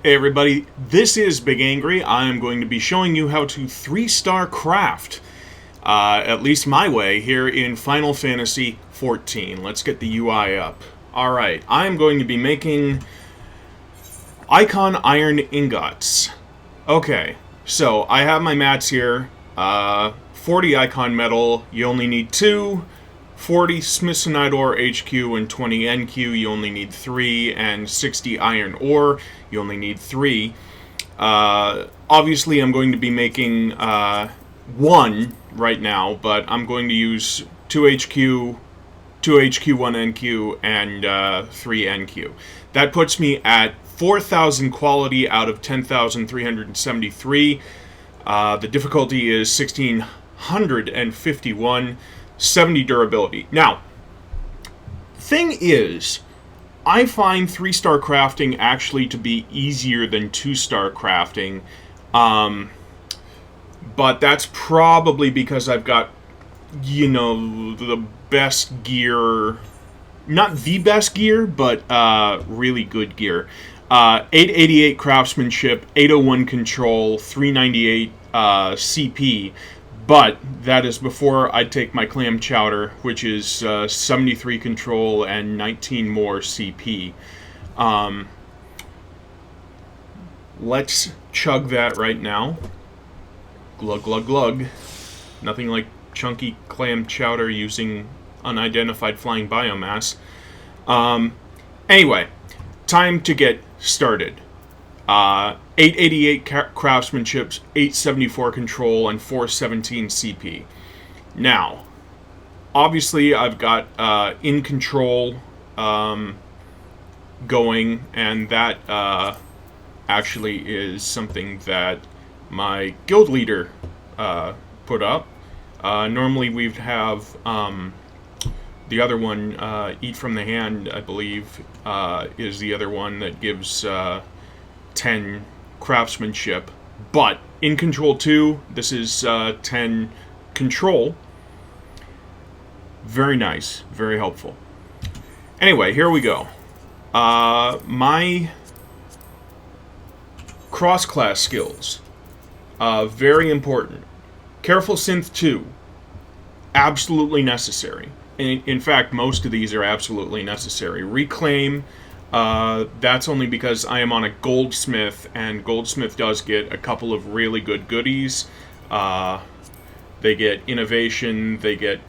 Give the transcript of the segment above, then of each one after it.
Hey everybody, this is Big Angry. I am going to be showing you how to 3-star craft, at least my way, here in Final Fantasy XIV. Let's get the UI up. Alright, I am going to be making Icon Iron Ingots. Okay, so I have my mats here. 40 Icon Metal, you only need 2. 40 Smithsonite Ore HQ and 20 NQ, you only need 3, and 60 Iron Ore, you only need 3. Obviously, I'm going to be making 1 right now, but I'm going to use 2 HQ, 2 HQ, 1 NQ, and 3 NQ. That puts me at 4,000 quality out of 10,373. The difficulty is 1,651. 70 durability. Now, thing is, I find 3-star crafting actually to be easier than 2-star crafting, but that's probably because I've got, the best gear, not the best gear, but really good gear. 888 craftsmanship, 801 control, 398 CP. But that is before I take my clam chowder, which is 73 control and 19 more CP. Let's chug that right now. Glug, glug, glug. Nothing like chunky clam chowder using unidentified flying biomass. Anyway, time to get started. 888 craftsmanship, 874 control, and 417 CP. Now, obviously I've got in control going, and that actually is something that my guild leader put up. Normally we'd have the other one, Eat from the Hand, I believe, is the other one that gives 10 craftsmanship, but in control 2, this is 10 control. Very nice, very helpful. Anyway, here we go. My cross-class skills, very important. Careful Synth 2, absolutely necessary. In fact, most of these are absolutely necessary. Reclaim, that's only because I am on a Goldsmith, and Goldsmith does get a couple of really good goodies. They get Innovation, they get,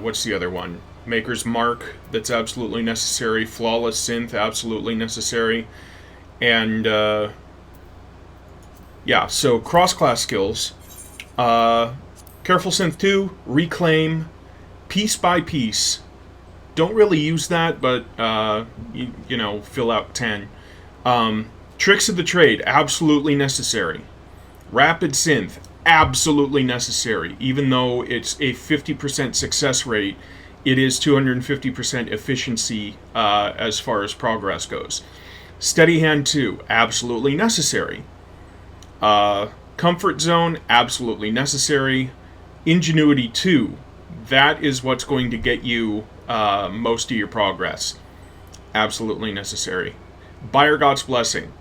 what's the other one? Maker's Mark, that's absolutely necessary. Flawless Synth, absolutely necessary. And, yeah, so cross-class skills. Careful Synth 2, Reclaim, Piece by Piece. Don't really use that, but, fill out 10. Tricks of the Trade, absolutely necessary. Rapid Synth, absolutely necessary. Even though it's a 50% success rate, it is 250% efficiency as far as progress goes. Steady Hand 2, absolutely necessary. Comfort Zone, absolutely necessary. Ingenuity 2, that is what's going to get you most of your progress. Absolutely necessary. Bayergot's Blessing.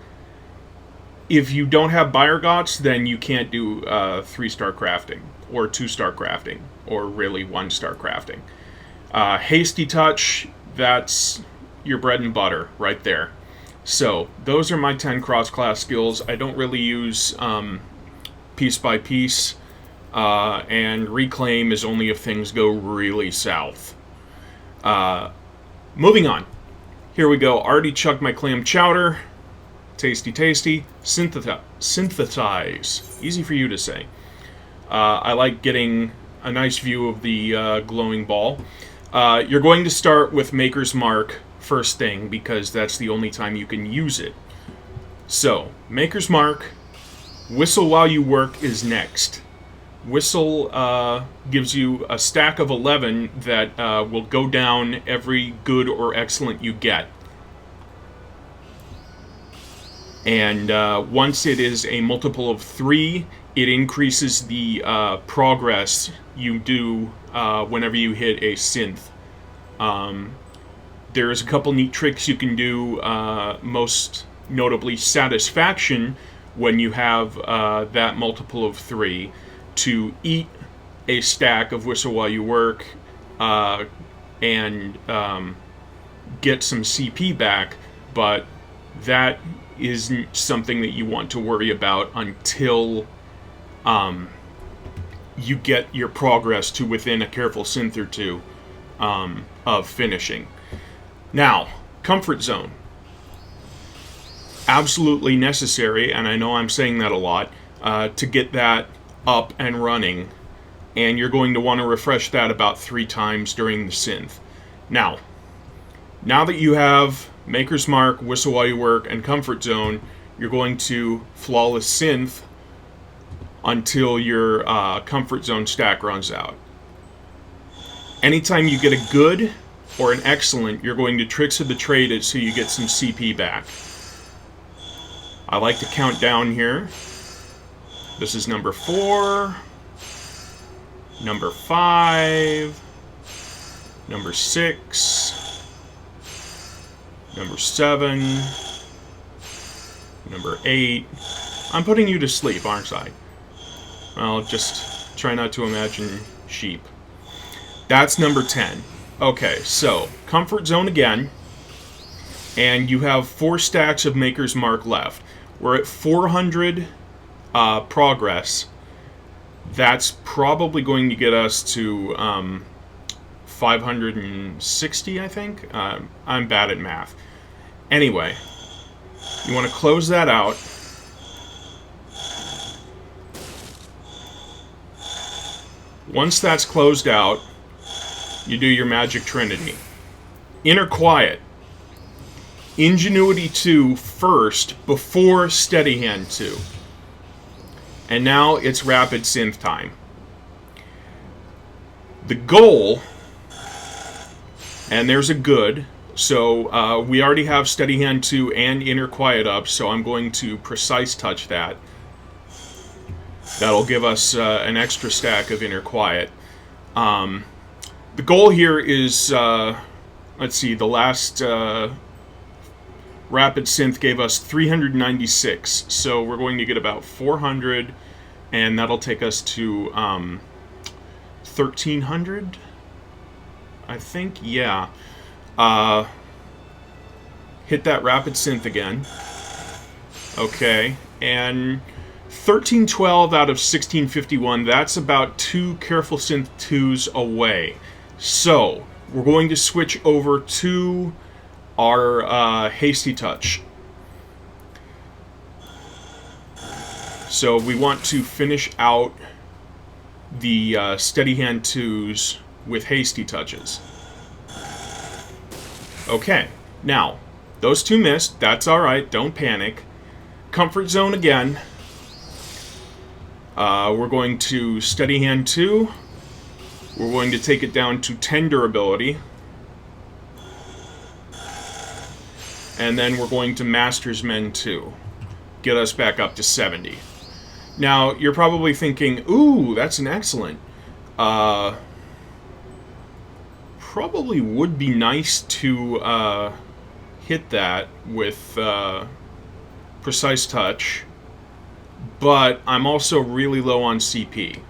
If you don't have Bayergot's, then you can't do 3-star crafting, or 2-star crafting, or really 1-star crafting. Hasty Touch, that's your bread and butter right there. So, those are my 10 cross-class skills. I don't really use piece by piece. And Reclaim is only if things go really south. Moving on. Here we go. Already chugged my clam chowder. Tasty, tasty. Synthesize. Easy for you to say. I like getting a nice view of the glowing ball. You're going to start with Maker's Mark first thing, because that's the only time you can use it. So, Maker's Mark. Whistle While You Work is next. Whistle gives you a stack of 11 that will go down every good or excellent you get. And once it is a multiple of 3, it increases the progress you do whenever you hit a synth. There's a couple neat tricks you can do, most notably Satisfaction, when you have that multiple of 3, to eat a stack of Whistle While You Work and get some CP back, but that isn't something that you want to worry about until you get your progress to within a careful synth or two of finishing. Now, Comfort Zone. Absolutely necessary, and I know I'm saying that a lot, to get that up and running, and you're going to want to refresh that about 3 times during the synth. Now that you have Maker's Mark, Whistle While You Work, and Comfort Zone, you're going to Flawless Synth until your Comfort Zone stack runs out. Anytime you get a good or an excellent, you're going to Tricks of the Trade it so you get some CP back. I like to count down here. This is number 4, number 5, number 6, number 7, number 8. I'm putting you to sleep, aren't I? Well, just try not to imagine sheep. That's number 10. Okay, so Comfort Zone again, and you have 4 stacks of Maker's Mark left. We're at 400 progress. That's probably going to get us to 560, I think. I'm bad at math. Anyway, you want to close that out. Once that's closed out, you do your Magic Trinity. Inner Quiet. Ingenuity 2 first, before Steady Hand 2. And now it's Rapid Synth time. The goal, and there's a good, so we already have Steady Hand 2 and Inner Quiet up, so I'm going to Precise Touch that. That'll give us an extra stack of Inner Quiet. The goal here is, let's see, the last Rapid Synth gave us 396, so we're going to get about 400, and that'll take us to 1300, I think, yeah. Hit that Rapid Synth again. Okay, and 1312 out of 1651, that's about 2 Careful Synth 2s away. So, we're going to switch over to our Hasty Touch. So we want to finish out the Steady Hand 2s with Hasty Touches. Okay, now, those 2 missed. That's alright, don't panic. Comfort Zone again. We're going to Steady Hand 2. We're going to take it down to 10 durability. And then we're going to Master's Men 2. Get us back up to 70. Now, you're probably thinking, ooh, that's an excellent. Probably would be nice to hit that with Precise Touch, but I'm also really low on CP.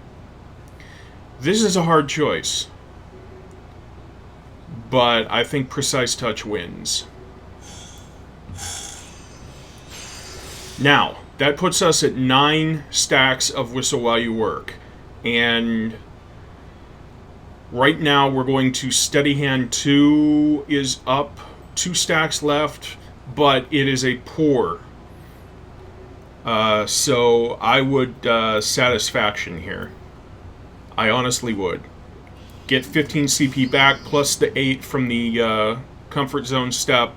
This is a hard choice, but I think Precise Touch wins. Now, that puts us at 9 stacks of Whistle While You Work, and right now we're going to Steady Hand 2 is up, 2 stacks left, but it is a poor. So I would Satisfaction here. I honestly would. Get 15 CP back, plus the 8 from the Comfort Zone step.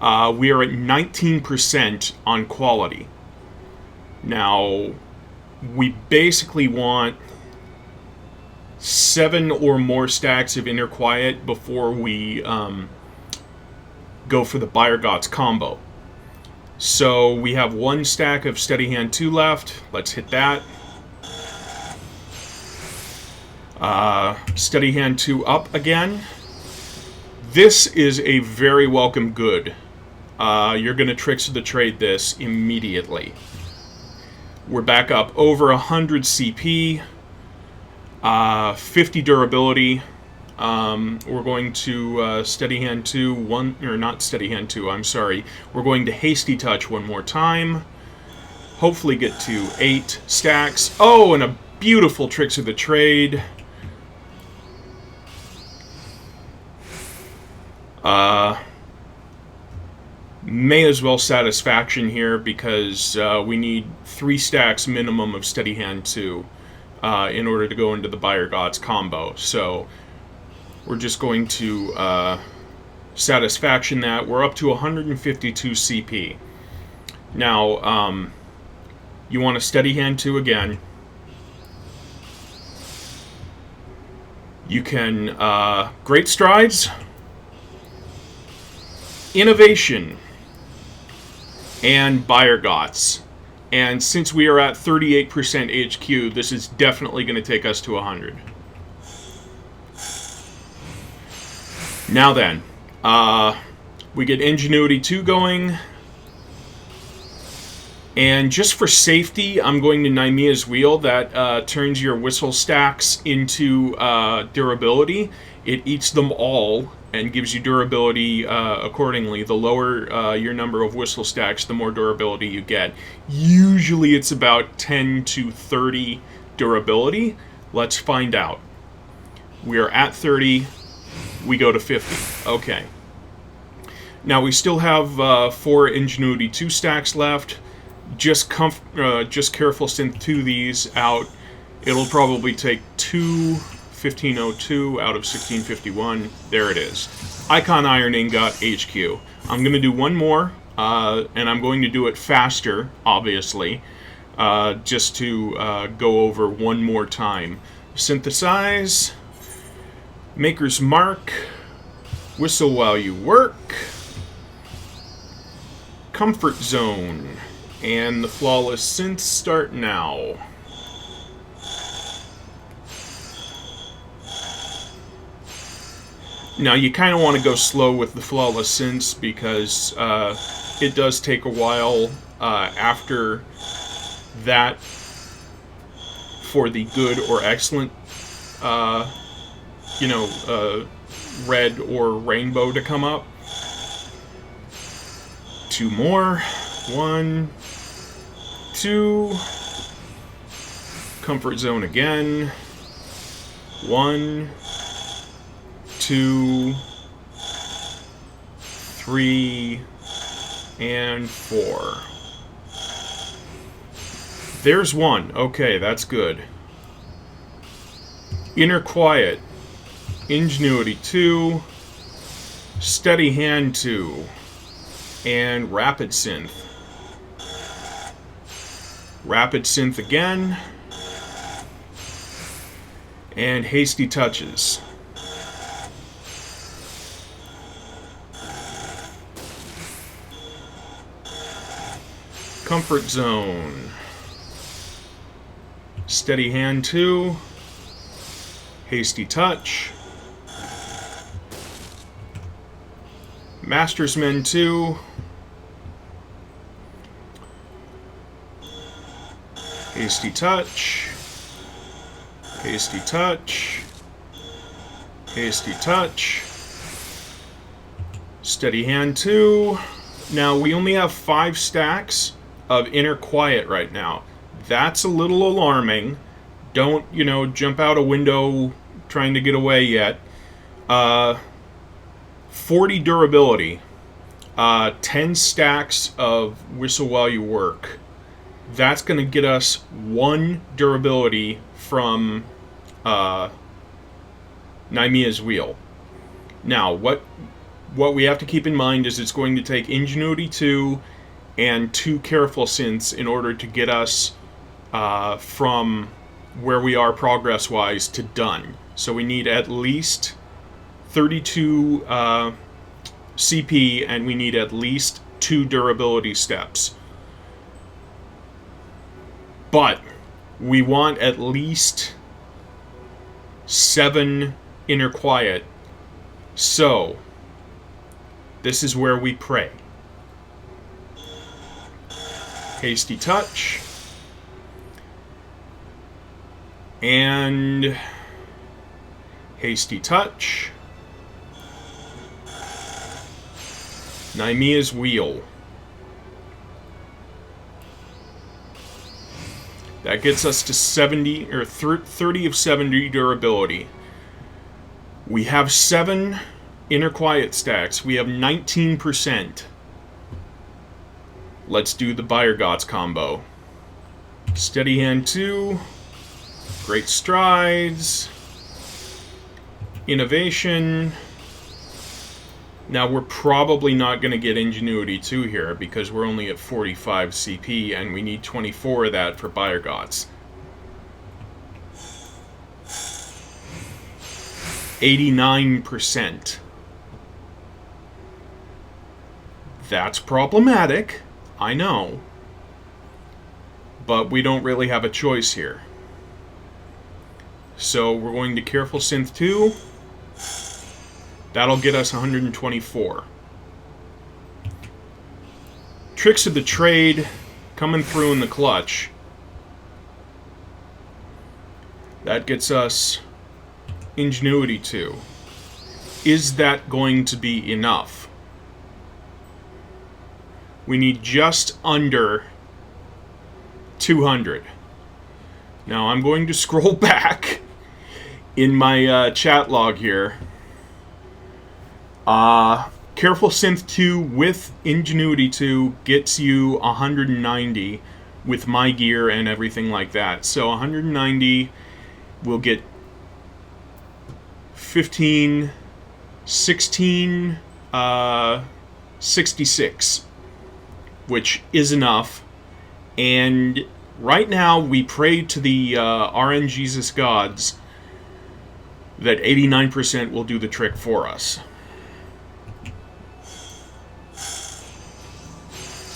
We are at 19% on quality. Now, we basically want 7 or more stacks of Inner Quiet before we go for the Bayergots combo. So we have 1 stack of Steady Hand 2 left. Let's hit that. Steady Hand 2 up again. This is a very welcome good. You're going to Tricks of the Trade this immediately. We're back up over 100 CP, 50 durability. We're going to Steady Hand 2, or not Steady Hand 2, I'm sorry. We're going to Hasty Touch one more time. Hopefully get to 8 stacks. Oh, and a beautiful Tricks of the Trade. May as well Satisfaction here because we need 3 stacks minimum of Steady Hand 2 in order to go into the Buyer Gods combo. So we're just going to Satisfaction that. We're up to 152 CP. Now, you want to Steady Hand 2 again. You can Great Strides, Innovation, and Buyer Gots. And since we are at 38% HQ, this is definitely going to take us to 100. Now then, we get Ingenuity 2 going. And just for safety, I'm going to Nymea's Wheel. That turns your whistle stacks into durability. It eats them all and gives you durability accordingly. The lower your number of whistle stacks, the more durability you get. Usually it's about 10 to 30 durability. Let's find out. We are at 30. We go to 50. Okay. Now we still have 4 Ingenuity 2 stacks left. Just careful synth 2 these out. It'll probably take 1502 out of 1651. There it is. Icon Ironing got HQ. I'm going to do one more, and I'm going to do it faster, obviously, just to go over one more time. Synthesize, Maker's Mark, Whistle While You Work, Comfort Zone, and the Flawless Synths start now. Now you kind of want to go slow with the Flawless Synths because it does take a while after that for the good or excellent, red or rainbow to come up. 2 more. 1, 2. Comfort Zone again. 1, 2, 3, and 4. There's 1. Okay, that's good. Inner Quiet, Ingenuity 2, Steady Hand 2, and Rapid Synth. Rapid Synth again, and Hasty Touches. Comfort Zone, Steady Hand 2, Hasty Touch, Mastersman 2, Hasty Touch, Hasty Touch, Hasty Touch, Steady Hand 2. Now we only have 5 stacks of Inner Quiet right now. That's a little alarming. Don't, jump out a window trying to get away yet. 40 durability. 10 stacks of Whistle While You Work. That's going to get us 1 durability from Nymea's Wheel. Now, what we have to keep in mind is it's going to take Ingenuity 2 and 2 Careful Synths in order to get us from where we are progress-wise to done. So we need at least 32 CP, and we need at least 2 durability steps. But we want at least 7 Inner Quiet. So This is where we pray. Hasty touch. And hasty touch. Nymea's Wheel. That gets us to 70 or 30 of 70 durability. We have 7 inner quiet stacks. We have 19%. Let's do the Byregots combo. Steady Hand 2. Great Strides. Innovation. Now we're probably not going to get Ingenuity 2 here because we're only at 45 CP and we need 24 of that for Byregots. 89%. That's problematic, I know. But we don't really have a choice here. So we're going to Careful Synth 2. That'll get us 124. Tricks of the Trade coming through in the clutch. That gets us Ingenuity 2. Is that going to be enough? We need just under 200. Now I'm going to scroll back in my chat log here. Careful Synth 2 with Ingenuity 2 gets you 190 with my gear and everything like that. So 190 will get 15, 16, 66, which is enough. And right now we pray to the RN Jesus gods that 89% will do the trick for us.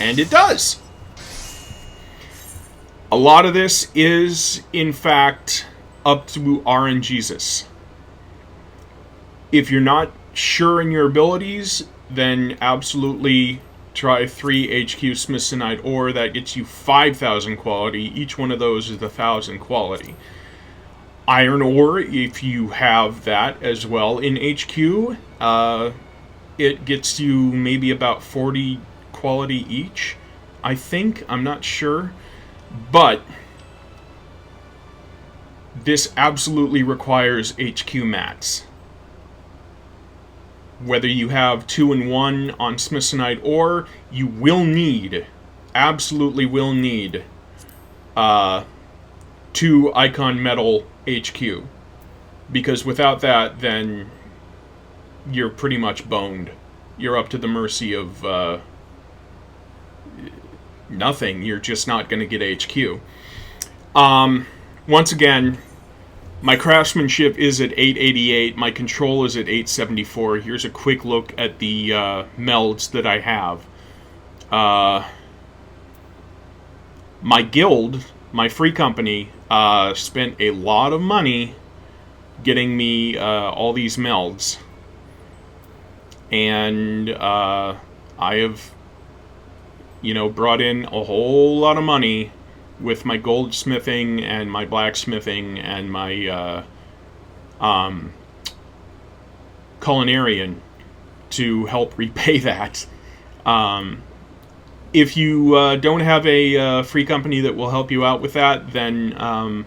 And it does. A lot of this is, in fact, up to RN Jesus. If you're not sure in your abilities, then absolutely try 3 HQ Smithsonite ore. That gets you 5,000 quality. Each one of those is 1,000 quality. Iron ore, if you have that as well in HQ, it gets you maybe about 40 quality each, I think. I'm not sure. But this absolutely requires HQ mats. Whether you have 2 and 1 on Smithsonite ore, you will need, absolutely will need, 2 Icon Metal HQ. Because without that, then you're pretty much boned. You're up to the mercy of nothing. You're just not going to get HQ. Once again, my craftsmanship is at 888. My control is at 874. Here's a quick look at the melds that I have. My guild, my free company, spent a lot of money getting me all these melds. And I have, brought in a whole lot of money with my goldsmithing and my blacksmithing and my culinarian to help repay that. If you don't have a free company that will help you out with that, then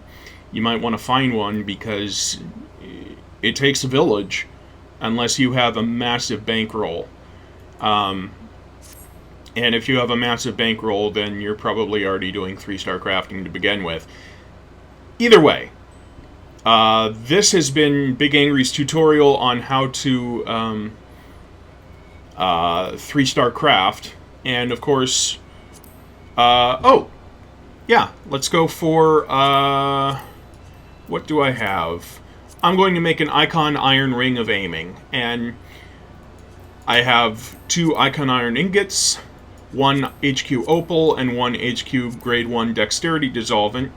you might want to find one, because it takes a village unless you have a massive bankroll. And if you have a massive bankroll, then you're probably already doing 3-star crafting to begin with. Either way, this has been Big Angry's tutorial on how to 3-star craft. And of course, oh, yeah, let's go for, what do I have? I'm going to make an Icon Iron Ring of Aiming. And I have 2 Icon Iron Ingots, 1 HQ Opal, and 1 HQ Grade 1 Dexterity Dissolvent.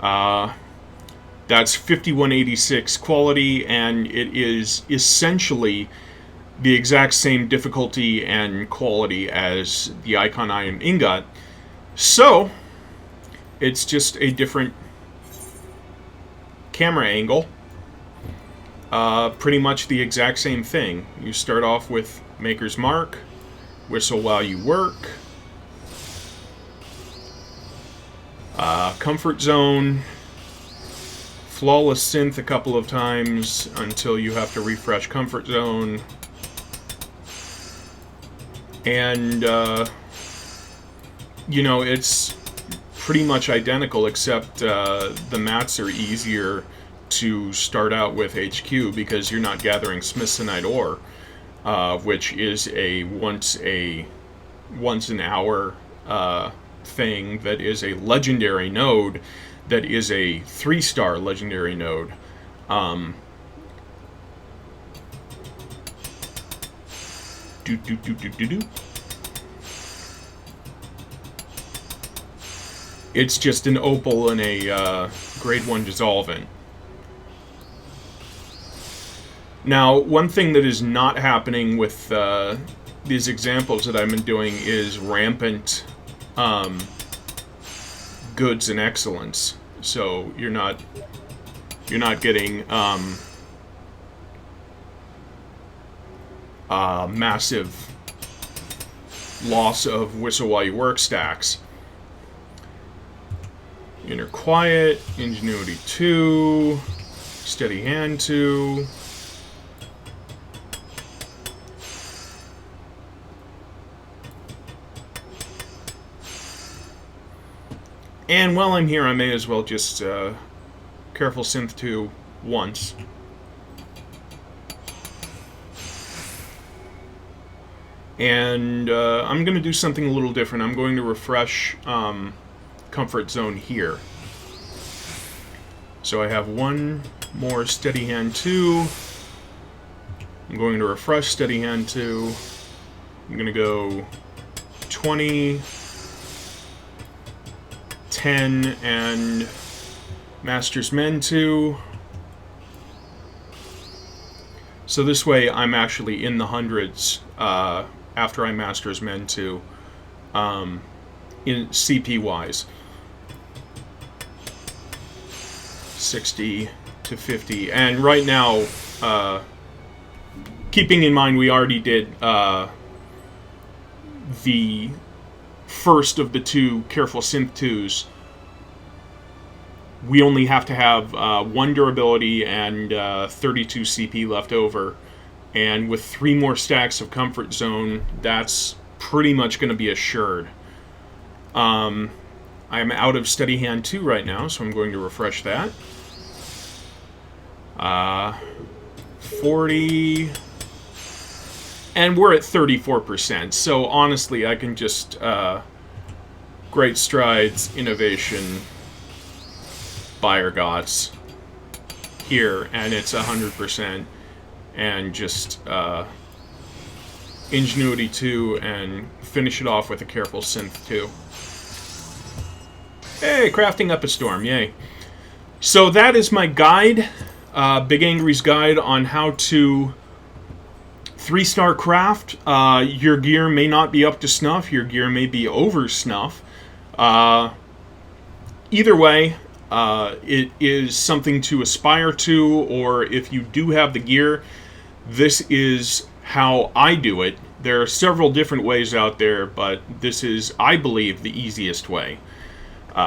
That's 5186 quality, and it is essentially the exact same difficulty and quality as the Icon Iron Ingot. So, it's just a different camera angle. Pretty much the exact same thing. You start off with Maker's Mark, Whistle While You Work, Comfort Zone, Flawless Synth a couple of times until you have to refresh Comfort Zone, and you know, it's pretty much identical, except the mats are easier to start out with HQ because you're not gathering Smithsonite ore, which is a once an hour thing that is a legendary node, that is a 3-star legendary node. It's just an opal and a grade 1 dissolvent. Now, one thing that is not happening with these examples that I've been doing is rampant goods and excellence. So you're not getting massive loss of Whistle While You Work stacks. Inner Quiet, Ingenuity 2, Steady Hand 2. And while I'm here, I may as well just Careful Synth 2 once. And I'm going to do something a little different. I'm going to refresh Comfort Zone here. So I have one more Steady Hand 2. I'm going to refresh Steady Hand 2. I'm going to go 20, 10, and Master's Men 2. So this way I'm actually in the hundreds after I Master's Men 2 in CP wise. 60 to 50. And right now, keeping in mind we already did the first of the two Careful Synth 2s, we only have to have 1 durability and 32 CP left over. And with 3 more stacks of Comfort Zone, that's pretty much going to be assured. I'm out of Steady Hand 2 right now, so I'm going to refresh that. 40... And we're at 34%, so honestly, I can just Great Strides, Innovation, Buyer Gots here, and it's 100%, and just Ingenuity 2, and finish it off with a Careful Synth 2. Hey, crafting up a storm, yay. So that is my guide, Big Angry's guide on how to 3-star craft. Your gear may not be up to snuff, your gear may be over snuff. Either way, it is something to aspire to, or if you do have the gear, this is how I do it. There are several different ways out there, but this is, I believe, the easiest way.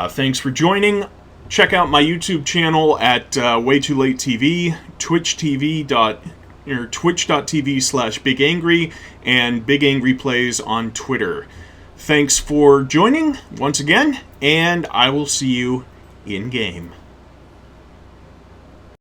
Thanks for joining. Check out my YouTube channel at Way Too Late TV, twitch.tv/BigAngry, and Big Angry Plays on Twitter. Thanks for joining once again, and I will see you in game.